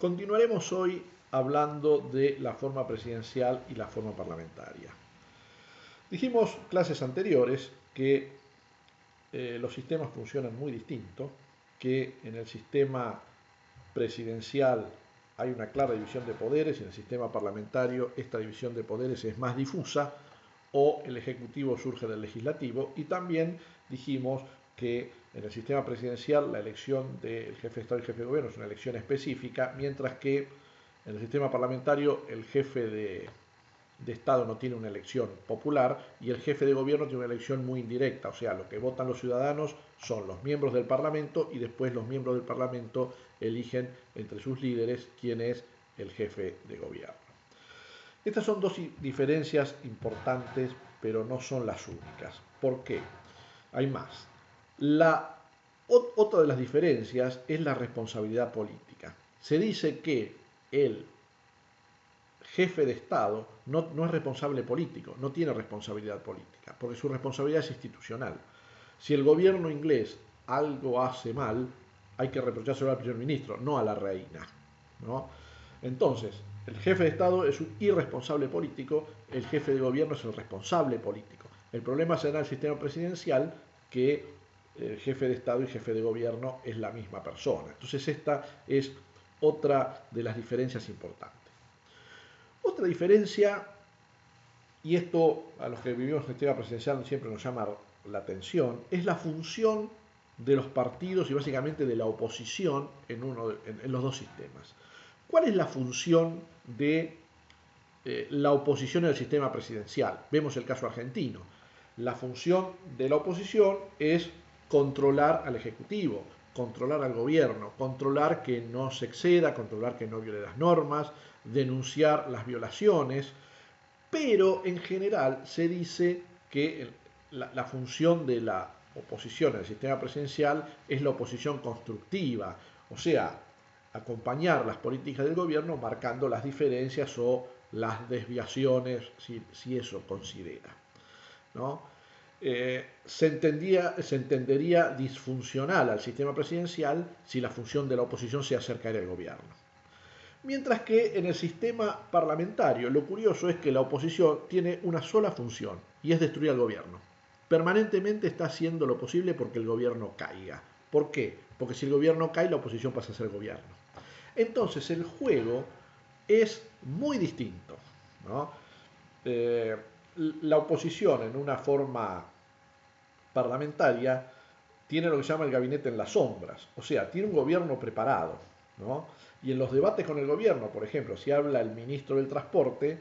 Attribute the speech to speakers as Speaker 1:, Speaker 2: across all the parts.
Speaker 1: Continuaremos hoy hablando de la forma presidencial y la forma parlamentaria. Dijimos clases anteriores que los sistemas funcionan muy distinto, que en el sistema presidencial hay una clara división de poderes y en el sistema parlamentario esta división de poderes es más difusa o el Ejecutivo surge del Legislativo, y también dijimos que en el sistema presidencial la elección del jefe de Estado y jefe de gobierno es una elección específica, mientras que en el sistema parlamentario el jefe de Estado no tiene una elección popular y el jefe de gobierno tiene una elección muy indirecta, o sea, lo que votan los ciudadanos son los miembros del Parlamento y después los miembros del Parlamento eligen entre sus líderes quién es el jefe de gobierno. Estas son dos diferencias importantes, pero no son las únicas. ¿Por qué? Hay más. Otra de las diferencias es la responsabilidad política. Se dice que el jefe de Estado no es responsable político, no tiene responsabilidad política, porque su responsabilidad es institucional. Si el gobierno inglés algo hace mal, hay que reprochárselo al primer ministro, no a la reina, ¿no? Entonces, el jefe de Estado es un irresponsable político, el jefe de gobierno es el responsable político. El problema será el sistema presidencial, que el jefe de Estado y jefe de gobierno es la misma persona. Entonces esta es otra de las diferencias importantes. Otra diferencia, y esto a los que vivimos en el sistema presidencial siempre nos llama la atención, es la función de los partidos y básicamente de la oposición en los dos sistemas. ¿Cuál es la función de la oposición en el sistema presidencial? Vemos el caso argentino. La función de la oposición es controlar al Ejecutivo, controlar al gobierno, controlar que no se exceda, controlar que no viole las normas, denunciar las violaciones, pero en general se dice que la función de la oposición en el sistema presidencial es la oposición constructiva, o sea, acompañar las políticas del gobierno marcando las diferencias o las desviaciones, si eso considera, ¿no? Se entendería disfuncional al sistema presidencial si la función de la oposición se acerca al gobierno. Mientras que en el sistema parlamentario lo curioso es que la oposición tiene una sola función y es destruir al gobierno. Permanentemente está haciendo lo posible porque el gobierno caiga. ¿Por qué? Porque si el gobierno cae, la oposición pasa a ser gobierno. Entonces el juego es muy distinto, ¿no? La oposición en una forma parlamentaria tiene lo que se llama el gabinete en las sombras, o sea, tiene un gobierno preparado, ¿no? Y en los debates con el gobierno, por ejemplo, si habla el ministro del Transporte,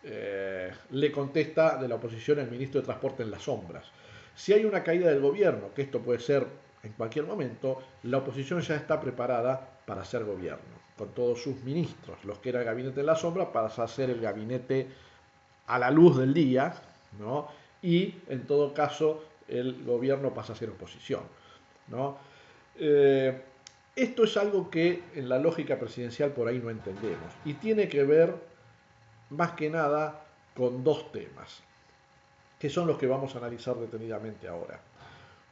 Speaker 1: le contesta de la oposición el ministro de Transporte en las sombras. Si hay una caída del gobierno, que esto puede ser en cualquier momento, la oposición ya está preparada para hacer gobierno, con todos sus ministros. Los que era el gabinete en la sombra pasa a ser el gabinete a la luz del día, ¿no? Y en todo caso el gobierno pasa a ser oposición, ¿no? Esto es algo que en la lógica presidencial por ahí no entendemos y tiene que ver más que nada con dos temas, que son los que vamos a analizar detenidamente ahora.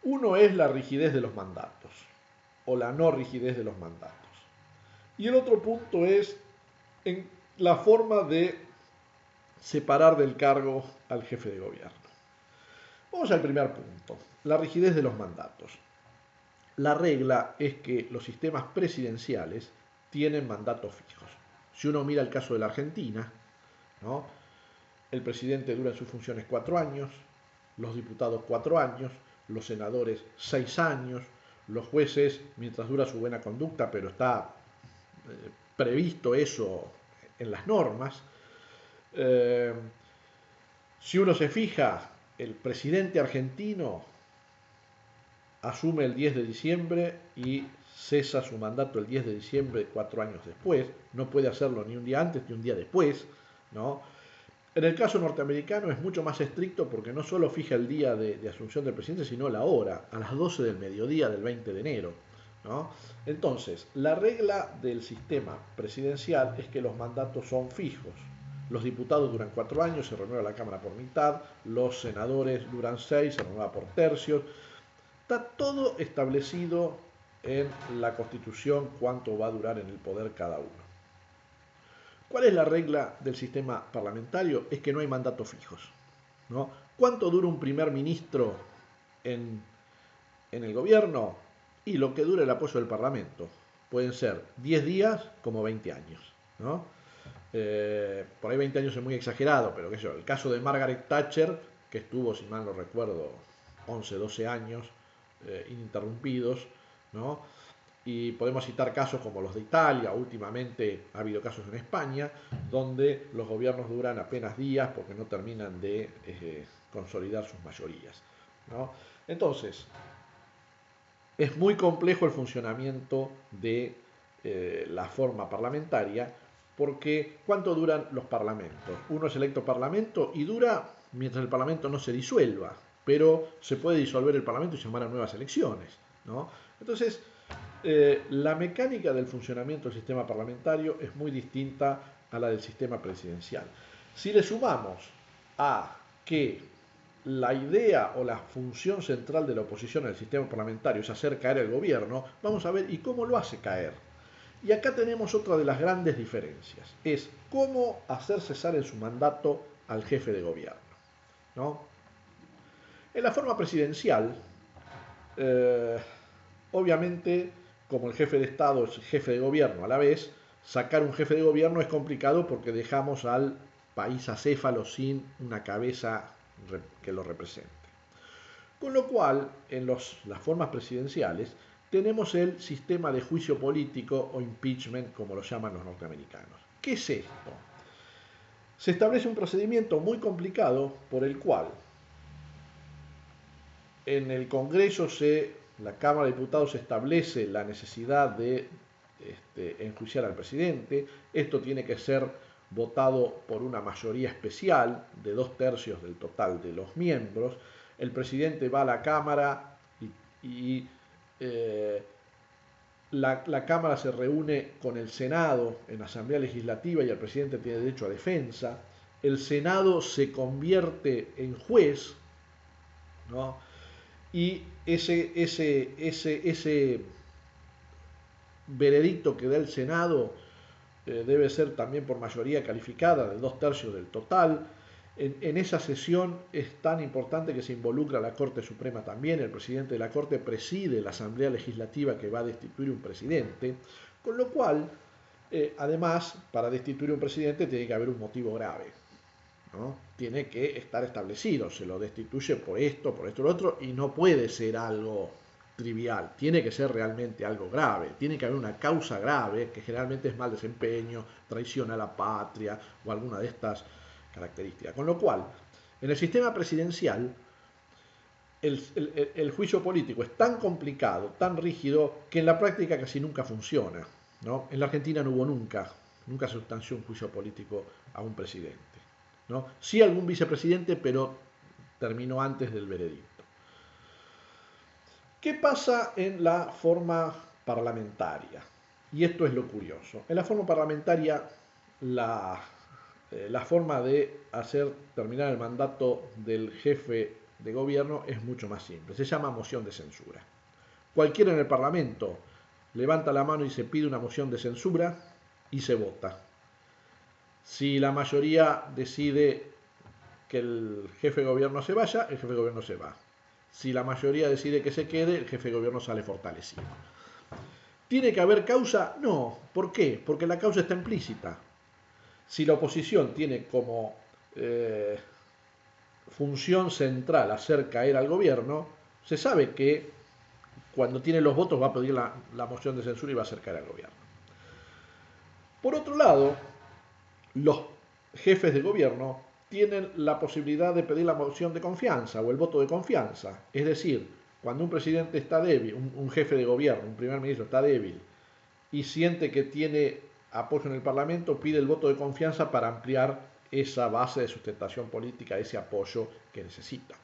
Speaker 1: Uno es la rigidez de los mandatos o la no rigidez de los mandatos. Y el otro punto es en la forma de separar del cargo al jefe de gobierno. Vamos al primer punto, la rigidez de los mandatos. La regla es que los sistemas presidenciales tienen mandatos fijos. Si uno mira el caso de la Argentina, ¿no? El presidente dura en sus funciones 4 años, los diputados 4 años, los senadores 6 años, los jueces mientras dura su buena conducta, pero está previsto eso en las normas. Si uno se fija, el presidente argentino asume el 10 de diciembre y cesa su mandato el 10 de diciembre, 4 años después. No puede hacerlo ni un día antes ni un día después, ¿no? En el caso norteamericano es mucho más estricto porque no solo fija el día de asunción del presidente, sino la hora, a las 12 del mediodía del 20 de enero, ¿no? Entonces, la regla del sistema presidencial es que los mandatos son fijos. Los diputados duran 4 años, se renueva la Cámara por mitad, los senadores duran 6, se renueva por tercios. Está todo establecido en la Constitución cuánto va a durar en el poder cada uno. ¿Cuál es la regla del sistema parlamentario? Es que no hay mandatos fijos, ¿no? ¿Cuánto dura un primer ministro en, en el gobierno? Y lo que dura el apoyo del Parlamento. Pueden ser 10 días como 20 años, ¿no? Por ahí 20 años es muy exagerado, pero qué sé yo, el caso de Margaret Thatcher, que estuvo, si mal no recuerdo, 11, 12 años ininterrumpidos, ¿no? Y podemos citar casos como los de Italia, últimamente ha habido casos en España, donde los gobiernos duran apenas días porque no terminan de consolidar sus mayorías, ¿no? Entonces, es muy complejo el funcionamiento de la forma parlamentaria porque ¿cuánto duran los parlamentos? Uno es electo parlamento y dura mientras el parlamento no se disuelva, pero se puede disolver el parlamento y llamar a nuevas elecciones, ¿no? Entonces, la mecánica del funcionamiento del sistema parlamentario es muy distinta a la del sistema presidencial. Si le sumamos a que la idea o la función central de la oposición en el sistema parlamentario es hacer caer el gobierno, vamos a ver y cómo lo hace caer. Y acá tenemos otra de las grandes diferencias, es cómo hacer cesar en su mandato al jefe de gobierno, ¿no? En la forma presidencial, eh, obviamente, como el jefe de Estado es jefe de gobierno a la vez, sacar un jefe de gobierno es complicado porque dejamos al país acéfalo sin una cabeza que lo represente. Con lo cual, en las formas presidenciales, tenemos el sistema de juicio político o impeachment, como lo llaman los norteamericanos. ¿Qué es esto? Se establece un procedimiento muy complicado por el cual en el Congreso la Cámara de Diputados establece la necesidad de enjuiciar al presidente. Esto tiene que ser votado por una mayoría especial de 2/3 del total de los miembros. El presidente va a la Cámara y la Cámara se reúne con el Senado en Asamblea Legislativa y el presidente tiene derecho a defensa. El Senado se convierte en juez, ¿no? Y ese veredicto que da el Senado debe ser también por mayoría calificada de 2/3 del total. En esa sesión es tan importante que se involucra la Corte Suprema también. El presidente de la Corte preside la Asamblea Legislativa que va a destituir un presidente, con lo cual, además, para destituir un presidente tiene que haber un motivo grave, ¿no? Tiene que estar establecido, se lo destituye por esto, lo otro, y no puede ser algo trivial, tiene que ser realmente algo grave, tiene que haber una causa grave, que generalmente es mal desempeño, traición a la patria o alguna de estas características. Con lo cual, en el sistema presidencial, el juicio político es tan complicado, tan rígido, que en la práctica casi nunca funciona, ¿no? En la Argentina no hubo nunca se sustanció un juicio político a un presidente, ¿no? Sí algún vicepresidente, pero terminó antes del veredicto. ¿Qué pasa en la forma parlamentaria? Y esto es lo curioso. En la forma parlamentaria, la forma de hacer terminar el mandato del jefe de gobierno es mucho más simple. Se llama moción de censura. Cualquiera en el Parlamento levanta la mano y se pide una moción de censura y se vota. Si la mayoría decide que el jefe de gobierno se vaya, el jefe de gobierno se va. Si la mayoría decide que se quede, el jefe de gobierno sale fortalecido. ¿Tiene que haber causa? No. ¿Por qué? Porque la causa está implícita. Si la oposición tiene como función central hacer caer al gobierno, se sabe que cuando tiene los votos va a pedir la moción de censura y va a hacer caer al gobierno. Por otro lado, los jefes de gobierno tienen la posibilidad de pedir la moción de confianza o el voto de confianza. Es decir, cuando un presidente está débil, un jefe de gobierno, un primer ministro está débil y siente que tiene apoyo en el Parlamento, pide el voto de confianza para ampliar esa base de sustentación política, ese apoyo que necesita.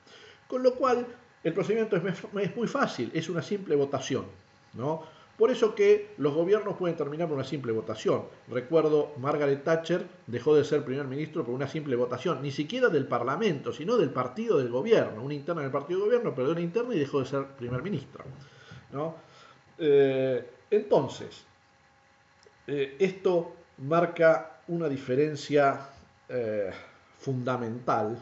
Speaker 1: Con lo cual, el procedimiento es muy fácil, es una simple votación, ¿no? Por eso que los gobiernos pueden terminar por una simple votación. Recuerdo, Margaret Thatcher dejó de ser primer ministro por una simple votación, ni siquiera del Parlamento, sino del partido del gobierno. Una interna del partido del gobierno perdió una interna y dejó de ser primer ministro, ¿no? Entonces, esto marca una diferencia fundamental,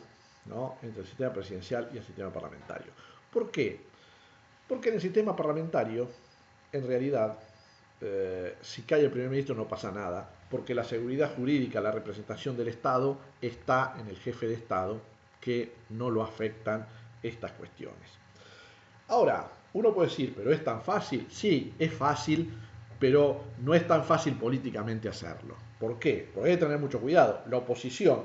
Speaker 1: ¿no?, entre el sistema presidencial y el sistema parlamentario. ¿Por qué? Porque en el sistema parlamentario, en realidad, si cae el primer ministro no pasa nada, porque la seguridad jurídica, la representación del Estado está en el jefe de Estado, que no lo afectan estas cuestiones. Ahora, uno puede decir, ¿pero es tan fácil? Sí, es fácil, pero no es tan fácil políticamente hacerlo. ¿Por qué? Porque hay que tener mucho cuidado. La oposición,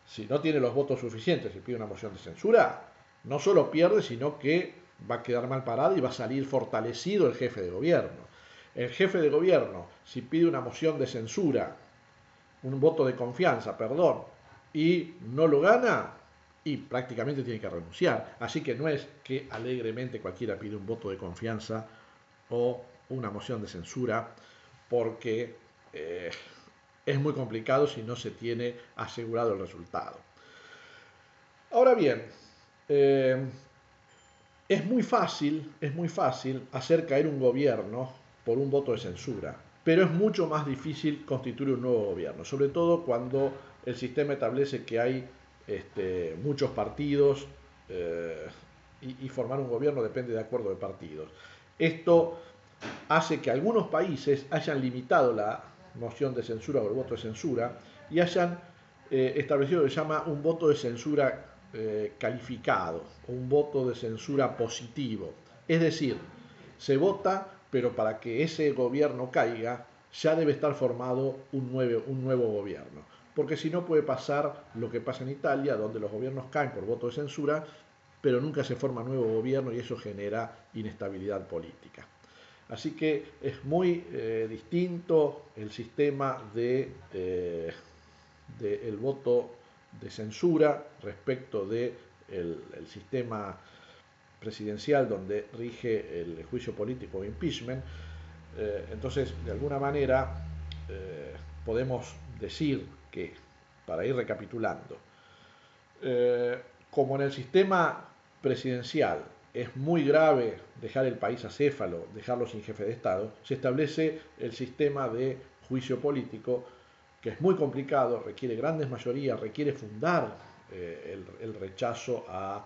Speaker 1: si no tiene los votos suficientes y pide una moción de censura, no solo pierde, sino que va a quedar mal parado y va a salir fortalecido el jefe de gobierno. El jefe de gobierno, si pide una moción de censura, un voto de confianza, perdón, y no lo gana, y prácticamente tiene que renunciar. Así que no es que alegremente cualquiera pide un voto de confianza o una moción de censura, porque es muy complicado si no se tiene asegurado el resultado. Ahora bien, es muy fácil hacer caer un gobierno por un voto de censura, pero es mucho más difícil constituir un nuevo gobierno, sobre todo cuando el sistema establece que hay muchos partidos y formar un gobierno depende de acuerdo de partidos. Esto hace que algunos países hayan limitado la moción de censura o el voto de censura y hayan establecido lo que se llama un voto de censura calificado o un voto de censura positivo. Es decir, se vota, pero para que ese gobierno caiga ya debe estar formado un nuevo gobierno. Porque si no puede pasar lo que pasa en Italia, donde los gobiernos caen por voto de censura, pero nunca se forma nuevo gobierno y eso genera inestabilidad política. Así que es muy distinto el sistema del voto de censura respecto del sistema presidencial donde rige el juicio político o impeachment. Entonces, de alguna manera, podemos decir que, para ir recapitulando, como en el sistema presidencial es muy grave dejar el país acéfalo, dejarlo sin jefe de Estado, se establece el sistema de juicio político, que es muy complicado, requiere grandes mayorías, requiere fundar el rechazo a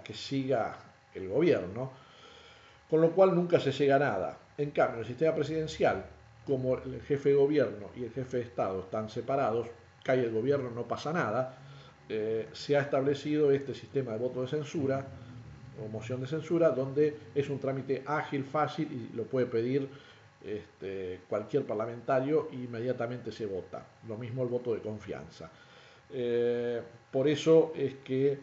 Speaker 1: que siga el gobierno, con lo cual nunca se llega a nada. En cambio, en el sistema presidencial, como el jefe de gobierno y el jefe de Estado están separados, cae el gobierno, no pasa nada, se ha establecido este sistema de voto de censura o moción de censura, donde es un trámite ágil, fácil y lo puede pedir cualquier parlamentario e inmediatamente se vota. Lo mismo el voto de confianza. Por eso es que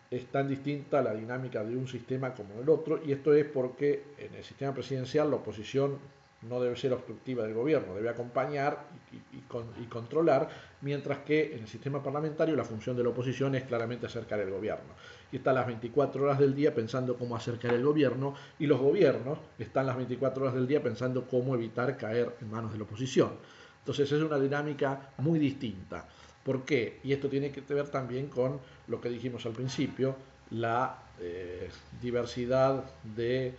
Speaker 1: es tan distinta la dinámica de un sistema como el otro, y esto es porque en el sistema presidencial la oposición no debe ser obstructiva del gobierno, debe acompañar y controlar, mientras que en el sistema parlamentario la función de la oposición es claramente acercar el gobierno. Y está las 24 horas del día pensando cómo acercar el gobierno, y los gobiernos están las 24 horas del día pensando cómo evitar caer en manos de la oposición. Entonces es una dinámica muy distinta. ¿Por qué? Y esto tiene que ver también con lo que dijimos al principio, la diversidad de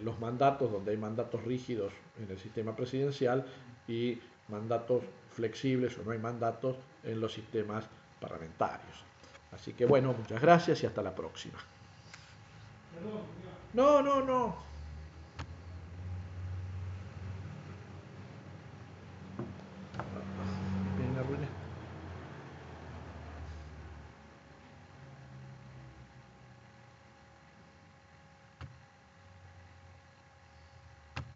Speaker 1: los mandatos, donde hay mandatos rígidos en el sistema presidencial y mandatos flexibles o no hay mandatos en los sistemas parlamentarios. Así que bueno, muchas gracias y hasta la próxima. No.